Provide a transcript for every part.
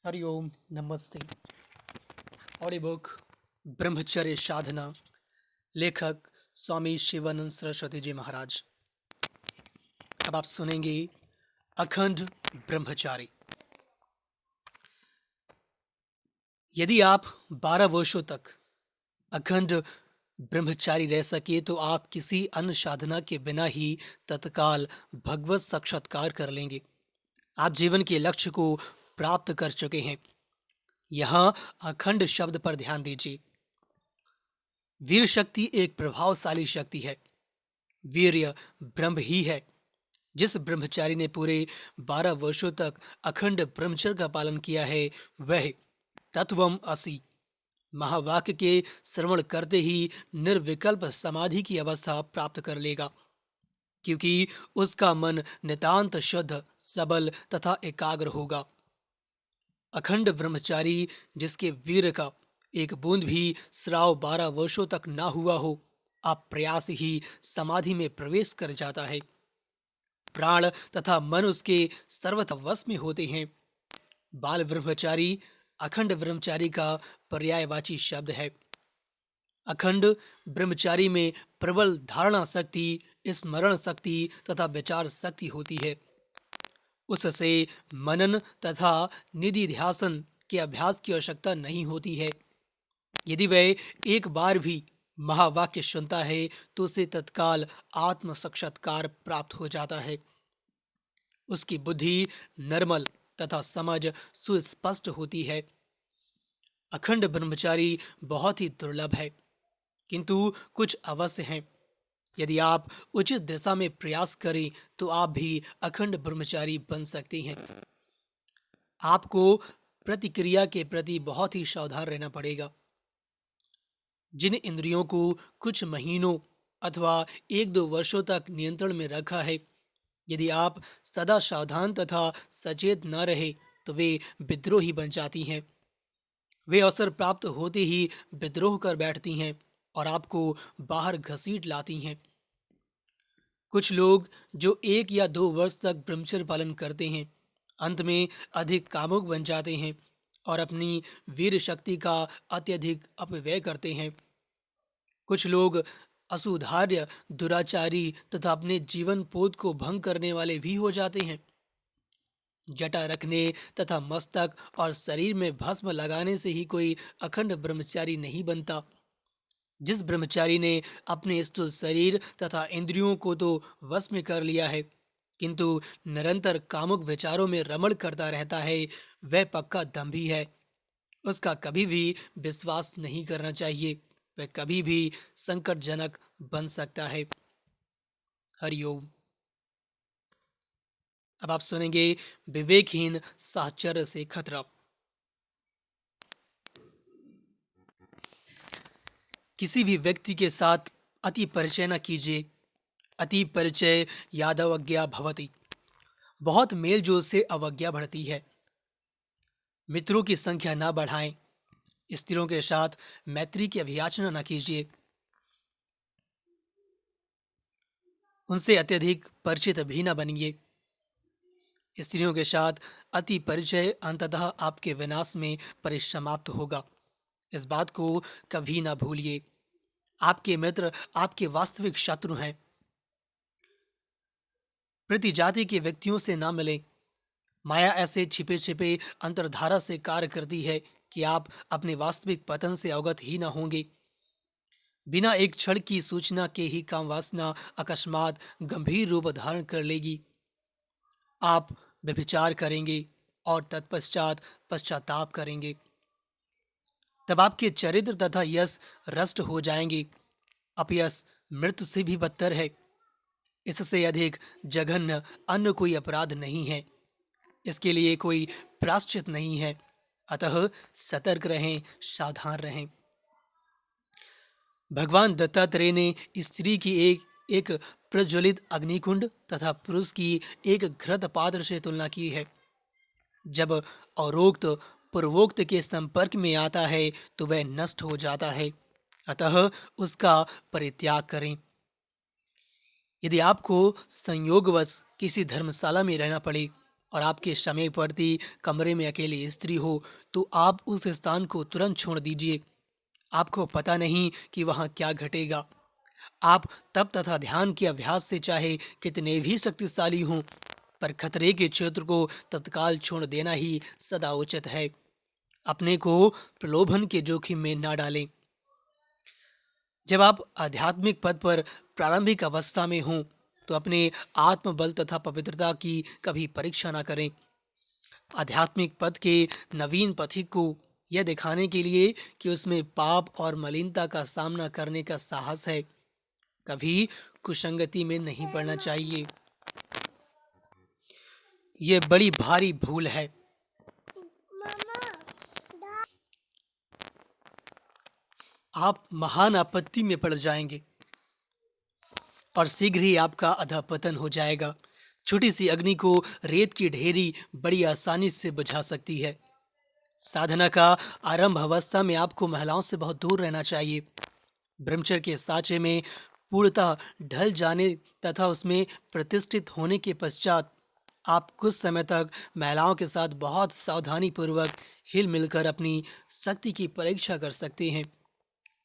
हरिओम नमस्ते। Audio book ब्रह्मचर्य साधना, लेखक स्वामी शिवानंद सरस्वती जी महाराज। अब आप सुनेंगे अखंड ब्रह्मचारी। यदि आप 12 वर्षों तक अखंड ब्रह्मचारी रह सके तो आप किसी अन्य साधना के बिना ही तत्काल भगवत साक्षात्कार कर लेंगे। आप जीवन के लक्ष्य को प्राप्त कर चुके हैं। यहाँ अखंड शब्द पर ध्यान दीजिए। वीर शक्ति एक प्रभावशाली शक्ति है। वीर्य ब्रह्म ही है। जिस ब्रह्मचारी ने पूरे 12 वर्षों तक अखंड ब्रह्मचर्य का पालन किया है वह तत्वम असि महावाक्य के श्रवण करते ही निर्विकल्प समाधि की अवस्था प्राप्त कर लेगा, क्योंकि उसका मन नितांत शुद्ध, सबल तथा एकाग्र होगा। अखंड ब्रह्मचारी जिसके वीर का एक बूंद भी स्राव 12 वर्षों तक ना हुआ हो, अप्रयास ही समाधि में प्रवेश कर जाता है। प्राण तथा मन उसके सर्वथा वश में होते हैं। बाल ब्रह्मचारी अखंड ब्रह्मचारी का पर्यायवाची शब्द है। अखंड ब्रह्मचारी में प्रबल धारणा शक्ति, स्मरण शक्ति तथा विचार शक्ति होती है। उससे मनन तथा निधि ध्यासन के अभ्यास की आवश्यकता नहीं होती है। यदि वह एक बार भी महावाक्य सुनता है तो उसे तत्काल आत्म साक्षात्कार प्राप्त हो जाता है। उसकी बुद्धि निर्मल तथा समझ सुस्पष्ट होती है। अखंड ब्रह्मचारी बहुत ही दुर्लभ है, किंतु कुछ अवश्य हैं। यदि आप उचित दिशा में प्रयास करें तो आप भी अखंड ब्रह्मचारी बन सकते हैं। आपको प्रतिक्रिया के प्रति बहुत ही सावधान रहना पड़ेगा। जिन इंद्रियों को कुछ महीनों अथवा 1-2 वर्षों तक नियंत्रण में रखा है, यदि आप सदा सावधान तथा सचेत न रहे तो वे विद्रोही बन जाती हैं। वे अवसर प्राप्त होते ही विद्रोह कर बैठती हैं और आपको बाहर घसीट लाती हैं। कुछ लोग जो 1 या 2 वर्ष तक ब्रह्मचर्य पालन करते हैं, अंत में अधिक कामुक बन जाते हैं और अपनी वीर शक्ति का अत्यधिक अपव्यय करते हैं। कुछ लोग असुधार्य, दुराचारी तथा अपने जीवन पोत को भंग करने वाले भी हो जाते हैं। जटा रखने तथा मस्तक और शरीर में भस्म लगाने से ही कोई अखंड ब्रह्मचारी नहीं बनता। जिस ब्रह्मचारी ने अपने स्थूल शरीर तथा इंद्रियों को तो वश में कर लिया है, किंतु निरंतर कामुक विचारों में रमण करता रहता है, वह पक्का दंभी है। उसका कभी भी विश्वास नहीं करना चाहिए। वह कभी भी संकटजनक बन सकता है। हरिओम। अब आप सुनेंगे विवेकहीन साहचर्य से खतरा। किसी भी व्यक्ति के साथ अति परिचय न कीजिए। अति परिचय यादव अज्ञा भवति। बहुत मेलजोल से अवज्ञा बढ़ती है। मित्रों की संख्या न बढ़ाएं। स्त्रियों के साथ मैत्री की अभियाचना न कीजिए। उनसे अत्यधिक परिचित भी न बनिए। स्त्रियों के साथ अति परिचय अंततः आपके विनाश में परिसमाप्त होगा। इस बात को कभी ना भूलिए। आपके मित्र आपके वास्तविक शत्रु हैं। प्रति जाति के व्यक्तियों से ना मिलें। माया ऐसे छिपे छिपे अंतर्धारा से कार्य करती है कि आप अपने वास्तविक पतन से अवगत ही ना होंगे। बिना एक क्षण की सूचना के ही काम वासना अकस्मात गंभीर रूप धारण कर लेगी। आप व्यभिचार करेंगे और तत्पश्चात पश्चाताप करेंगे। तब आपके चरित्र तथा यश नष्ट हो जाएंगे। अपयश मृत्यु से भी बदतर है। इससे अधिक जघन्य अन्य कोई अपराध नहीं है। इसके लिए कोई प्रायश्चित नहीं है। अतः सतर्क रहें, सावधान रहें। भगवान दत्तात्रेय ने स्त्री की एक प्रज्वलित अग्निकुंड तथा पुरुष की एक घृत पात्र से तुलना की है। जब औरोक्त पूर्वोक्त के संपर्क में आता है तो वह नष्ट हो जाता है। अतः उसका परित्याग करें। यदि आपको संयोगवश किसी धर्मशाला में रहना पड़े और आपके समय पड़ती कमरे में अकेली स्त्री हो तो आप उस स्थान को तुरंत छोड़ दीजिए। आपको पता नहीं कि वहाँ क्या घटेगा। आप तप तथा ध्यान के अभ्यास से चाहे कितने भी शक्तिशाली हों, पर खतरे के क्षेत्र को तत्काल छोड़ देना ही सदा उचित है। अपने को प्रलोभन के जोखिम में ना डालें। जब आप आध्यात्मिक पद पर प्रारंभिक अवस्था में हों तो अपने आत्मबल तथा पवित्रता की कभी परीक्षा ना करें। आध्यात्मिक पद के नवीन पथिक को यह दिखाने के लिए कि उसमें पाप और मलिनता का सामना करने का साहस है, कभी कुसंगति में नहीं पड़ना चाहिए। यह बड़ी भारी भूल है। आप महान आपत्ति में पड़ जाएंगे और शीघ्र ही आपका अधःपतन हो जाएगा। छोटी सी अग्नि को रेत की ढेरी बड़ी आसानी से बुझा सकती है। साधना का आरंभ अवस्था में आपको महिलाओं से बहुत दूर रहना चाहिए। ब्रह्मचर्य के साँचे में पूर्णतः ढल जाने तथा उसमें प्रतिष्ठित होने के पश्चात आप कुछ समय तक महिलाओं के साथ बहुत सावधानी पूर्वक हिल मिलकर अपनी शक्ति की परीक्षा कर सकते हैं।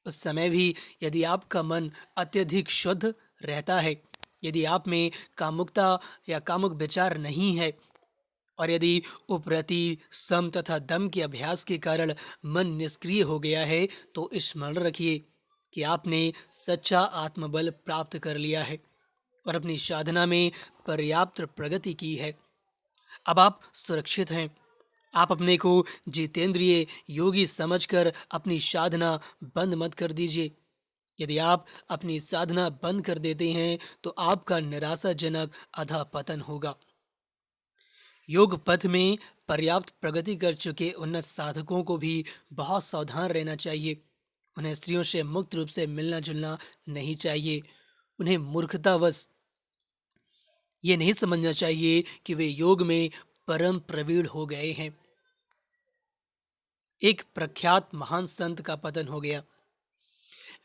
उस समय भी यदि आपका मन अत्यधिक शुद्ध रहता है, यदि आप में कामुकता या कामुक विचार नहीं है और यदि उपरति सम तथा दम के अभ्यास के कारण मन निष्क्रिय हो गया है, तो स्मरण रखिए कि आपने सच्चा आत्मबल प्राप्त कर लिया है और अपनी साधना में पर्याप्त प्रगति की है। अब आप सुरक्षित हैं। आप अपने को जितेंद्रिय योगी समझकर अपनी साधना बंद मत कर दीजिए। यदि आप अपनी साधना बंद कर देते हैं तो आपका निराशाजनक अधःपतन होगा। योग पथ में पर्याप्त प्रगति कर चुके उन्नत साधकों को भी बहुत सावधान रहना चाहिए। उन्हें स्त्रियों से मुक्त रूप से मिलना जुलना नहीं चाहिए। उन्हें मूर्खतावश ये नहीं समझना चाहिए कि वे योग में परम प्रवीण हो गए हैं। एक प्रख्यात महान संत का पतन हो गया।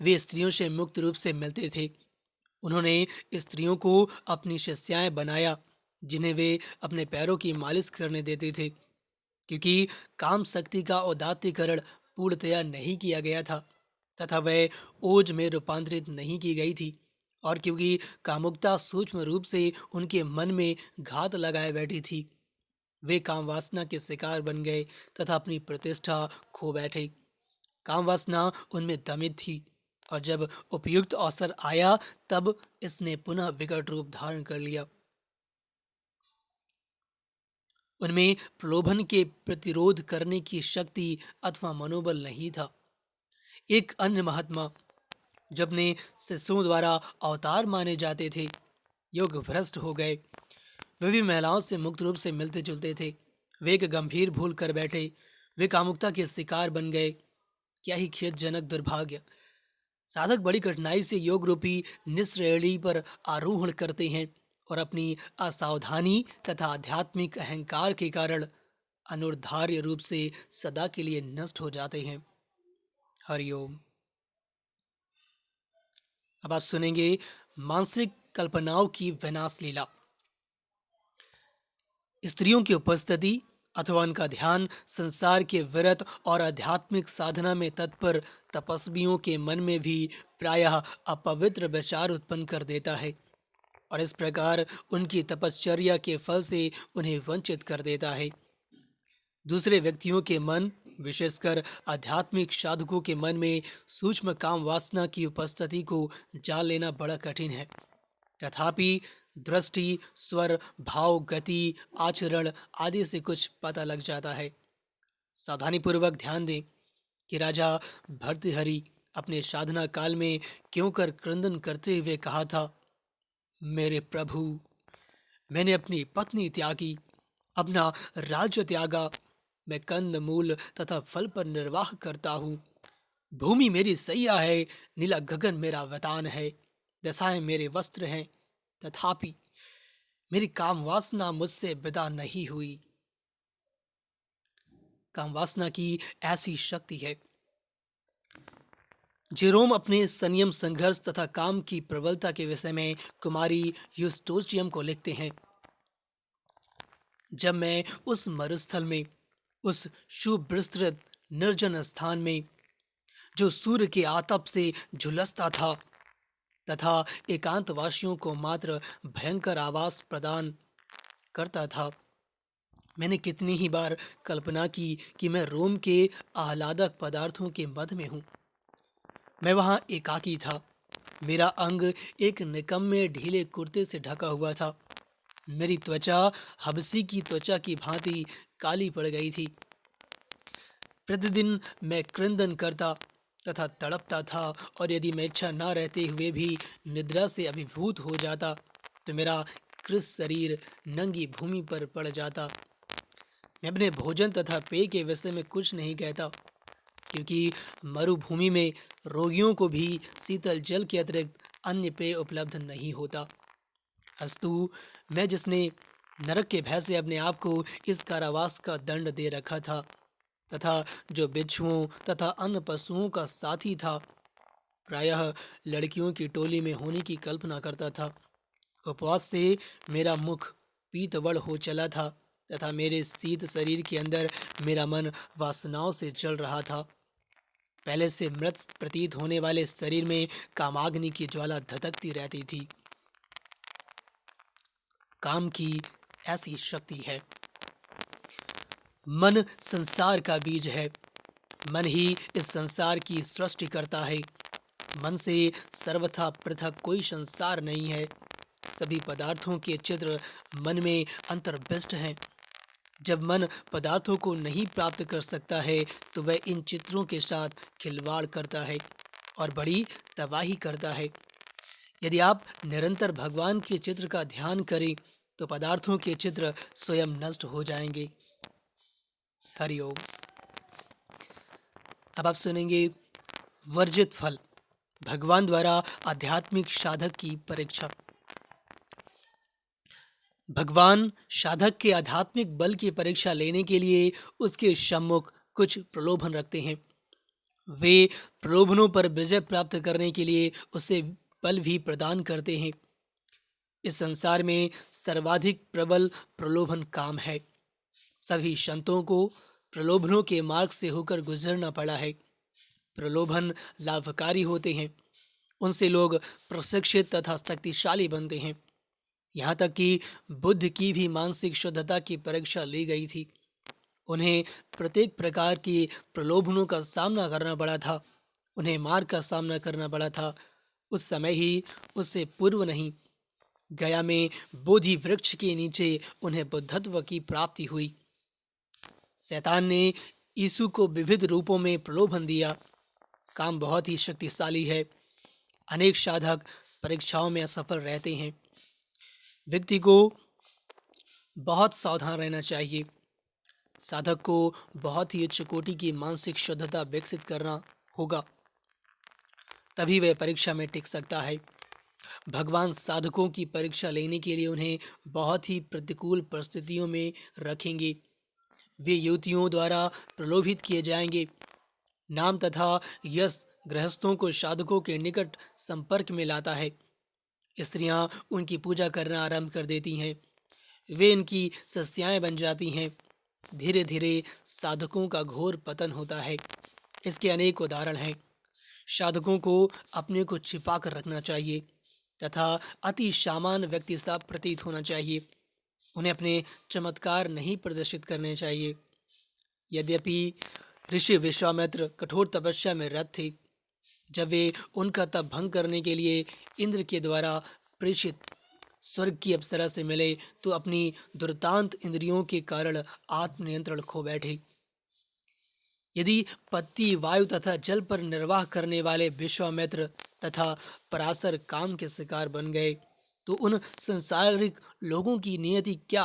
वे स्त्रियों से मुक्त रूप से मिलते थे। उन्होंने स्त्रियों को अपनी शिष्याएं बनाया जिन्हें वे अपने पैरों की मालिश करने देते थे, क्योंकि काम शक्ति का उदात्तीकरण पूर्णतया नहीं किया गया था तथा वह ओज में रूपांतरित नहीं की गई थी, और क्योंकि कामुकता सूक्ष्म रूप से उनके मन में घात लगाए बैठी थी, वे काम वासना के शिकार बन गए तथा अपनी प्रतिष्ठा खो बैठे। काम वासना उनमें दमित थी और जब उपयुक्त अवसर आया तब इसने पुनः विकट रूप धारण कर लिया। उनमें प्रलोभन के प्रतिरोध करने की शक्ति अथवा मनोबल नहीं था। एक अन्य महात्मा जो अपने शिष्यों द्वारा अवतार माने जाते थे, योग भ्रष्ट हो गए। वे भी महिलाओं से मुक्त रूप से मिलते जुलते थे। वे एक गंभीर भूल कर बैठे। वे कामुकता के शिकार बन गए। क्या ही खेदजनक दुर्भाग्य। साधक बड़ी कठिनाई से योग रूपी निश्रेणी पर आरोहण करते हैं और अपनी असावधानी तथा आध्यात्मिक अहंकार के कारण अनुर्धार्य रूप से सदा के लिए नष्ट हो जाते हैं। हरिओम। अब आप सुनेंगे मानसिक कल्पनाओं की विनाश लीला। स्त्रियों की उपस्थिति अथवा उनका ध्यान संसार के विरत और आध्यात्मिक साधना में तत्पर तपस्वियों के मन में भी प्रायः अपवित्र विचार उत्पन्न कर देता है और इस प्रकार उनकी तपश्चर्या के फल से उन्हें वंचित कर देता है। दूसरे व्यक्तियों के मन, विशेषकर आध्यात्मिक साधकों के मन में सूक्ष्म काम वासना की उपस्थिति को जान लेना बड़ा कठिन है। तथापि दृष्टि, स्वर, भाव, गति, आचरण आदि से कुछ पता लग जाता है। सावधानी पूर्वक ध्यान दें कि राजा भर्तृहरि अपने साधना काल में क्यों कर क्रंदन करते हुए कहा था, मेरे प्रभु, मैंने अपनी पत्नी त्यागी, अपना राज्य त्यागा, मैं कंद मूल तथा फल पर निर्वाह करता हूँ। भूमि मेरी सैया है, नीला गगन मेरा वतान है, दशाएं मेरे वस्त्र हैं, तथापि मेरी काम वासना मुझसे विदा नहीं हुई। काम वासना की ऐसी शक्ति है। जेरोम अपने संयम, संघर्ष तथा काम की प्रबलता के विषय में कुमारी यूस्टोचियम को लिखते हैं, जब मैं उस मरुस्थल में, उस शुभ्रस्तृत निर्जन स्थान में, जो सूर्य के आतप से झुलसता था तथा एकांतवासियों को मात्र भयंकर आवास प्रदान करता था, मैंने कितनी ही बार कल्पना की कि मैं रोम के आह्लादक पदार्थों के मध्य में हूँ। मैं वहाँ एकाकी था। मेरा अंग एक निकम्मे ढीले कुर्ते से ढका हुआ था। मेरी त्वचा हबसी की त्वचा की भांति काली पड़ गई थी। प्रतिदिन मैं क्रंदन करता तथा तड़पता था, और यदि मैं इच्छा न रहते हुए भी निद्रा से अभिभूत हो जाता तो मेरा कृश शरीर नंगी भूमि पर पड़ जाता। मैं अपने भोजन तथा पेय के विषय में कुछ नहीं कहता, क्योंकि मरुभूमि में रोगियों को भी शीतल जल के अतिरिक्त अन्य पेय उपलब्ध नहीं होता। अस्तु, मैं जिसने नरक के भय से अपने आप को इस कारावास का दंड दे रखा था तथा जो बिच्छुओं तथा अन्य पशुओं का साथी था, प्रायः लड़कियों की टोली में होने की कल्पना करता था। उपवास से मेरा मुख पीतवड़ हो चला था तथा मेरे शीत शरीर के अंदर मेरा मन वासनाओं से जल रहा था। पहले से मृत प्रतीत होने वाले शरीर में कामाग्नि की ज्वाला धधकती रहती थी। काम की ऐसी शक्ति है। मन संसार का बीज है। मन ही इस संसार की सृष्टि करता है। मन से सर्वथा पृथक कोई संसार नहीं है। सभी पदार्थों के चित्र मन में अंतर्भिष्ट हैं। जब मन पदार्थों को नहीं प्राप्त कर सकता है तो वह इन चित्रों के साथ खिलवाड़ करता है और बड़ी तबाही करता है। यदि आप निरंतर भगवान के चित्र का ध्यान करें तो पदार्थों के चित्र स्वयं नष्ट हो जाएंगे। हरिओम। अब आप सुनेंगे वर्जित फल, भगवान द्वारा आध्यात्मिक साधक की परीक्षा। भगवान साधक के आध्यात्मिक बल की परीक्षा लेने के लिए उसके सम्मुख कुछ प्रलोभन रखते हैं। वे प्रलोभनों पर विजय प्राप्त करने के लिए उसे बल भी प्रदान करते हैं। इस संसार में सर्वाधिक प्रबल प्रलोभन काम है। सभी संतों को प्रलोभनों के मार्ग से होकर गुजरना पड़ा है। प्रलोभन लाभकारी होते हैं। उनसे लोग प्रशिक्षित तथा शक्तिशाली बनते हैं। यहाँ तक कि बुद्ध की भी मानसिक शुद्धता की परीक्षा ली गई थी। उन्हें प्रत्येक प्रकार के प्रलोभनों का सामना करना पड़ा था। उन्हें मार का सामना करना पड़ा था। उस समय ही, उससे पूर्व नहीं। गया में बोधि वृक्ष के नीचे उन्हें बुद्धत्व की प्राप्ति हुई। शैतान ने यीशु को विविध रूपों में प्रलोभन दिया। काम बहुत ही शक्तिशाली है। अनेक साधक परीक्षाओं में असफल रहते हैं। व्यक्ति को बहुत सावधान रहना चाहिए। साधक को बहुत ही उच्च कोटि की मानसिक शुद्धता विकसित करना होगा, तभी वह परीक्षा में टिक सकता है। भगवान साधकों की परीक्षा लेने के लिए उन्हें बहुत ही प्रतिकूल परिस्थितियों में रखेंगे। वे युवतियों द्वारा प्रलोभित किए जाएंगे। नाम तथा यश गृहस्थों को साधकों के निकट संपर्क में लाता है। स्त्रियां उनकी पूजा करना आरंभ कर देती हैं। वे इनकी सस्याएं बन जाती हैं। धीरे धीरे साधकों का घोर पतन होता है। इसके अनेक उदाहरण हैं। साधकों को अपने को छिपा कर रखना चाहिए तथा अति सामान्य व्यक्ति सा प्रतीत होना चाहिए। उन्हें अपने चमत्कार नहीं प्रदर्शित करने चाहिए। यद्यपि ऋषि विश्वामित्र कठोर तपस्या में रत थे, जब वे उनका तप भंग करने के लिए इंद्र के द्वारा प्रेषित स्वर्ग की अप्सरा से मिले तो अपनी दुर्दांत इंद्रियों के कारण आत्मनियंत्रण खो बैठे। यदि पत्ती, वायु तथा जल पर निर्वाह करने वाले विश्वामित्र तथा पराशर काम के शिकार बन गए तो उन संसारिक लोगों की नियति क्या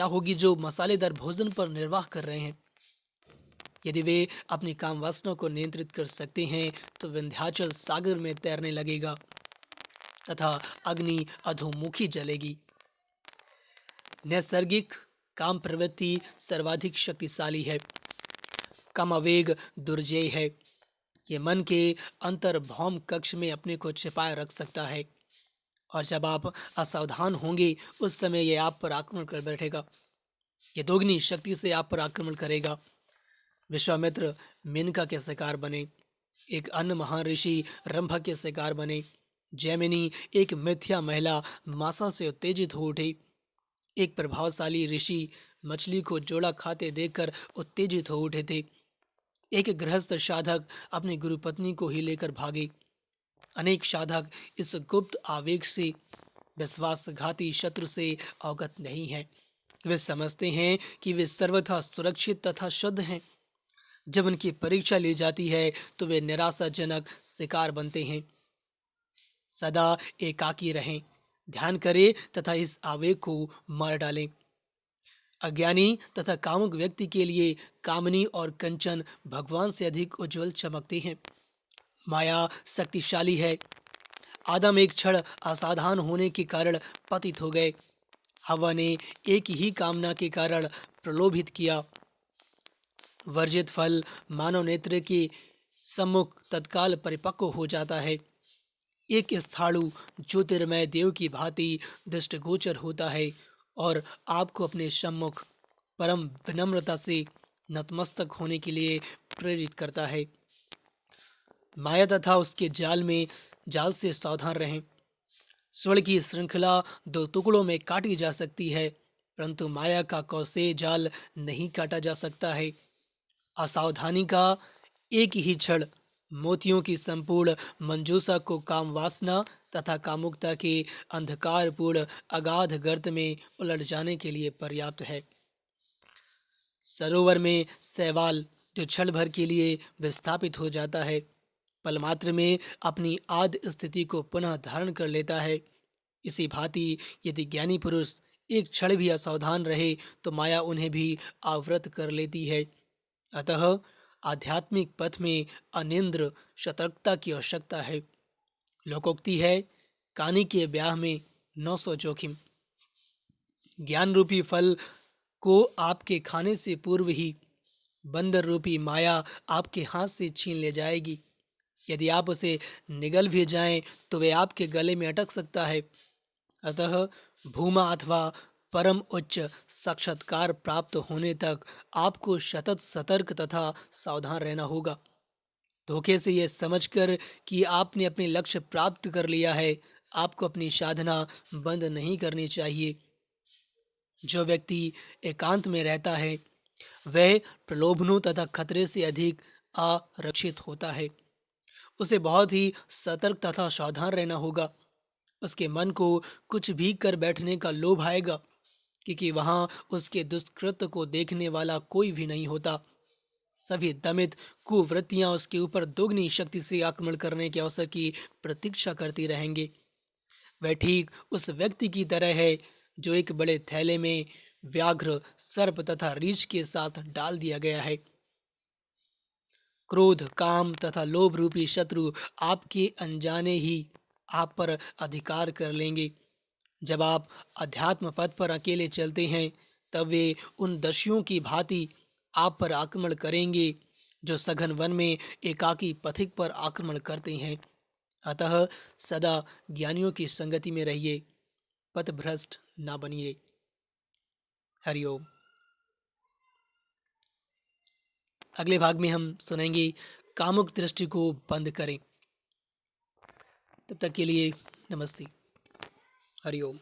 होगी जो मसालेदार भोजन पर निर्वाह कर रहे हैं। यदि वे अपनी काम वासना को नियंत्रित कर सकते हैं तो विंध्याचल सागर में तैरने लगेगा तथा अग्नि अधोमुखी जलेगी। नैसर्गिक काम प्रवृत्ति सर्वाधिक शक्तिशाली है। कम आवेग दुर्जय है। ये मन के अंतर्भौम कक्ष में अपने को छिपाए रख सकता है और जब आप असावधान होंगे उस समय ये आप पर आक्रमण कर बैठेगा। ये दोगुनी शक्ति से आप पर आक्रमण करेगा। विश्वामित्र मेनका के शिकार बने, एक अन्य महान ऋषि रंभा के शिकार बने, जैमिनी एक मिथ्या महिला मासा से उत्तेजित हो उठी, एक प्रभावशाली ऋषि मछली को जोड़ा खाते देखकर उत्तेजित हो उठे थे, एक गृहस्थ साधक अपनी गुरु पत्नी को ही लेकर भागे। अनेक साधक इस गुप्त आवेग से, विश्वासघाती शत्रु से अवगत नहीं हैं। वे समझते हैं कि वे सर्वथा सुरक्षित तथा शुद्ध हैं। जब उनकी परीक्षा ली जाती है तो वे निराशाजनक शिकार बनते हैं। सदा एकाकी रहें, ध्यान करें तथा इस आवेग को मार डालें। अज्ञानी तथा कामुक व्यक्ति के लिए कामनी और कंचन भगवान से अधिक उज्जवल चमकते हैं। माया शक्तिशाली है। आदम एक क्षण असावधान होने के कारण पतित हो गए। हवा ने एक ही कामना के कारण प्रलोभित किया। वर्जित फल मानव नेत्र के सम्मुख तत्काल परिपक्व हो जाता है। एक स्थाणु ज्योतिर्मय देव की भांति दृष्टिगोचर होता है और आपको अपने सम्मुख परम विनम्रता से नतमस्तक होने के लिए प्रेरित करता है। माया तथा उसके जाल से सावधान रहें। स्वर्ण की श्रृंखला दो टुकड़ों में काटी जा सकती है, परंतु माया का कौशे जाल नहीं काटा जा सकता है। असावधानी का एक ही क्षण मोतियों की संपूर्ण मंजूषा को काम वासना तथा कामुकता के अंधकारपूर्ण अगाध गर्त में उलट जाने के लिए पर्याप्त है। सरोवर में शैवाल जो क्षण भर के लिए विस्थापित हो जाता है, पल मात्र में अपनी आदि स्थिति को पुनः धारण कर लेता है। इसी भांति यदि ज्ञानी पुरुष एक क्षण भी असावधान रहे तो माया उन्हें भी आवृत कर लेती है। अतः आध्यात्मिक पथ में अनिंद्र सतर्कता की आवश्यकता है। लोकोक्ति है, कानी के ब्याह में 900 जोखिम। ज्ञान रूपी फल को आपके खाने से पूर्व ही बंदर रूपी माया आपके हाथ से छीन ले जाएगी। यदि आप उसे निगल भी जाएं तो वे आपके गले में अटक सकता है। अतः भूमा अथवा परम उच्च साक्षात्कार प्राप्त होने तक आपको सतत सतर्क तथा सावधान रहना होगा। धोखे से यह समझकर कि आपने अपने लक्ष्य प्राप्त कर लिया है, आपको अपनी साधना बंद नहीं करनी चाहिए। जो व्यक्ति एकांत में रहता है वह प्रलोभनों तथा खतरे से अधिक आरक्षित होता है। उसे बहुत ही सतर्क तथा सावधान रहना होगा। उसके मन को कुछ भी कर बैठने का लोभ आएगा, क्योंकि वहां उसके दुष्कृत्य को देखने वाला कोई भी नहीं होता। सभी दमित कुवृत्तियां उसके ऊपर दोगुनी शक्ति से आक्रमण करने के अवसर की प्रतीक्षा करती रहेंगे। वह ठीक उस व्यक्ति की तरह है जो एक बड़े थैले में व्याघ्र, सर्प तथा रीछ के साथ डाल दिया गया है। क्रोध, काम तथा लोभ रूपी शत्रु आपके अनजाने ही आप पर अधिकार कर लेंगे। जब आप अध्यात्म पथ पर अकेले चलते हैं तब वे उन दस्युओं की भांति आप पर आक्रमण करेंगे जो सघन वन में एकाकी पथिक पर आक्रमण करते हैं। अतः सदा ज्ञानियों की संगति में रहिए, पथभ्रष्ट ना बनिए। हरिओम। अगले भाग में हम सुनेंगे कामुक दृष्टि को बंद करें। तब तक के लिए नमस्ते। हरिओम।